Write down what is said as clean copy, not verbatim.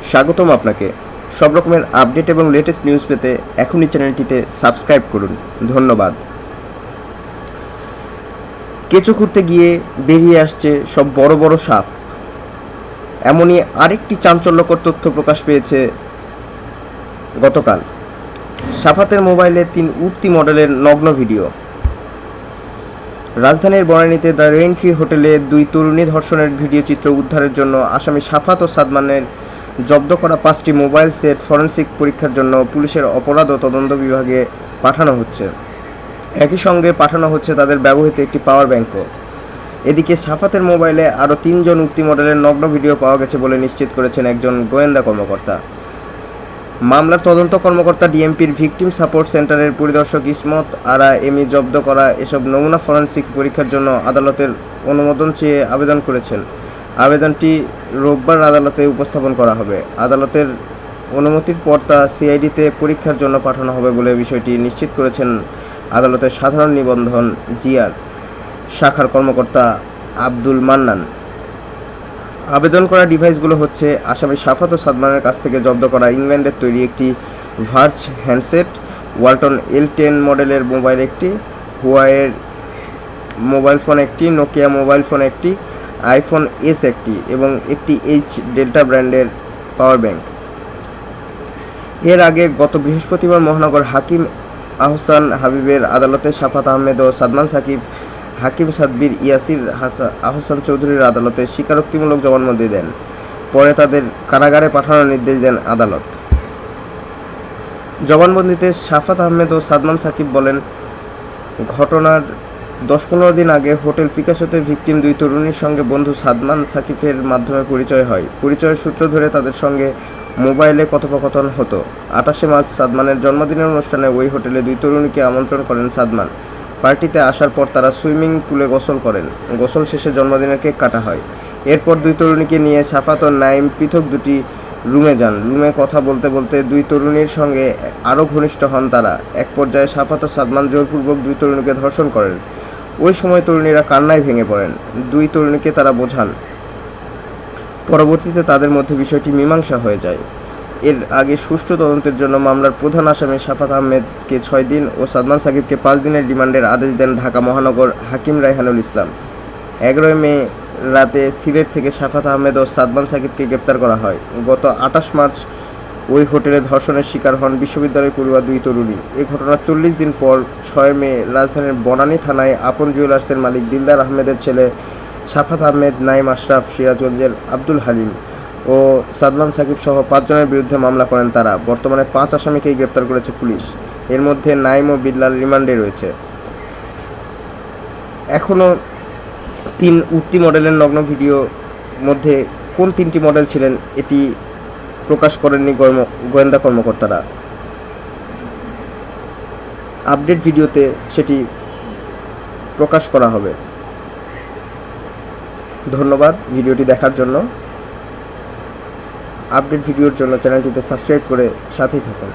স্বাগতম আপনাকে। সব রকমের আপডেট এবং লেটেস্ট নিউজ পেতে এখনই চ্যানেলটিতে সাবস্ক্রাইব করুন। ধন্যবাদ। কেঁচো খুঁড়তে গিয়ে বেরিয়ে আসছে সব বড় বড় সাপ। এমনই আরেকটি চাঞ্চল্যকর তথ্য প্রকাশ পেয়েছে গতকাল। সাফাতের মোবাইলে 3 উঠতি মডেলের নগ্ন ভিডিও। রাজধানীর বনানীতে দ্য রেইনট্রি হোটেলে 2 তরুণী ধর্ষণের ভিডিও চিত্র উদ্ধারের জন্য আসামি সাফাত ও সাদমানের জব্দ করা 5টি মোবাইল সেট ফরেনসিক পরীক্ষার জন্য পুলিশের অপরাধ ও তদন্ত বিভাগে পাঠানো হচ্ছে। একই সঙ্গে পাঠানো হচ্ছে তাদের ব্যবহৃত একটি পাওয়ার ব্যাংকও। এদিকে সাফাতের মোবাইলে আরও 3 জন উঠতি মডেলের নগ্ন ভিডিও পাওয়া গেছে বলে নিশ্চিত করেছেন একজন গোয়েন্দা কর্মকর্তা। মামলার তদন্ত কর্মকর্তা ডিএমপির ভিকটিম সাপোর্ট সেন্টারের পরিদর্শক ইসমত আরা এমি জব্দ করা এসব নমুনা ফরেনসিক পরীক্ষার জন্য আদালতের অনুমোদন চেয়ে আবেদন করেছেন। আবেদনটি রোববার আদালতে উপস্থাপন করা হবে। আদালতের অনুমতির পর তা সিআইডিতে পরীক্ষার জন্য পাঠানো হবে বলে বিষয়টি নিশ্চিত করেছেন আদালতের সাধারণ নিবন্ধন জিআর শাখার কর্মকর্তা আব্দুল মান্নান। আবেদন করা ডিভাইসগুলো হচ্ছে আসামি সাফাত ও সাদমানের কাছ থেকে জব্দ করা ইংল্যান্ডের তৈরি একটি ভার্চ হ্যান্ডসেট, ওয়ালটন L10 মডেলের মোবাইল একটি, হুয়াওয়ের মোবাইল ফোন একটি, নোকিয়া মোবাইল ফোন একটি, আইফোন এস একটি এবং একটি এইচ ডেল্টা ব্র্যান্ডের পাওয়ার ব্যাংক। এর আগে গত বৃহস্পতিবার মহানগর হাকিম আহসান হাবিবের আদালতে সাফাত আহমেদ ও সাদমান সাকিব হাকিম সাদবির ইয়াসির আহসান চৌধুরীর আদালতে স্বীকারোক্তিমূলক জবানবন্দি দেন। পরে তাদের কারাগারে পাঠানোর নির্দেশ দেন আদালত। জবানবন্দিতে সাফাত আহমেদ ও সাদমান সাকিব বলেন, ঘটনার 10-15 দিন আগে হোটেল পিকাসোতে ভিকটিম 2 তরুণীর সঙ্গে বন্ধু সাদমান সাকিবের মাধ্যমে পরিচয় হয়। পরিচয়ের সূত্র ধরে তাদের সঙ্গে মোবাইলে কথোপকথন হতো। 28শে মার্চ সাদমানের জন্মদিনের অনুষ্ঠানে ওই হোটেলে 2 তরুণীকে আমন্ত্রণ করেন সাদমান। পার্টিতে আসার পর তারা সুইমিং পুলে গোসল করেন। গোসল শেষে জন্মদিনের কেক কাটা হয়। এরপর 2 তরুণীকে নিয়ে সাফাত ও নাইম পৃথক 2টি রুমে যান। রুমে কথা বলতে বলতে 2 তরুণীর সঙ্গে আরও ঘনিষ্ঠ হন তারা। এক পর্যায়ে সাফাত ও সাদমান জোরপূর্বক 2 তরুণীকে ধর্ষণ করেন। ওই সময় তরুণীরা কান্নায় ভেঙে পড়েন। 2 তরুণীকে তারা বোঝান। পরবর্তীতে তাদের মধ্যে বিষয়টি মীমাংসা হয়ে যায়। এর আগে সুষ্ঠু তদন্তের জন্য মামলার প্রধান আসামি সাফাত আহমেদকে 6 দিন ও সাদমান সাকিবকে 5 দিনের রিমান্ডের আদেশ দেন ঢাকা মহানগর হাকিম রায়হানুল ইসলাম। 11 মে রাতে সিলেট থেকে সাফাত আহমেদ ও সাদমান সাকিবকে গ্রেপ্তার করা হয়। গত 28 মার্চ ওই হোটেলে ধর্ষণের শিকার হন বিশ্ববিদ্যালয় পড়ুয়া 2 তরুণী। এ ঘটনার 40 দিন পর 6 মে রাজধানীর বনানী থানায় আপন জুয়েলার্সের মালিক দিলদার আহমেদের ছেলে সাফাত আহমেদ, নাইম আশরাফ, সিরাজগঞ্জের আব্দুল হালিম ও সাদমান সাকিব সহ 5 জনের বিরুদ্ধে মামলা করেন তারা। বর্তমানে 5 আসামিকেই গ্রেপ্তার করেছে পুলিশ। এর মধ্যে নাইম ও বিল্লাল রিমান্ডে রয়েছে। এখনও 3 উঠতি মডেলের নগ্ন ভিডিও মধ্যে কোন 3টি মডেল ছিলেন এটি প্রকাশ করেননি গোয়েন্দা কর্মকর্তারা। আপডেট ভিডিওতে সেটি প্রকাশ করা হবে। ধন্যবাদ ভিডিওটি দেখার জন্য। আপডেট ভিডিওর জন্য চ্যানেলটিতে সাবস্ক্রাইব করে সাথেই থাকুন।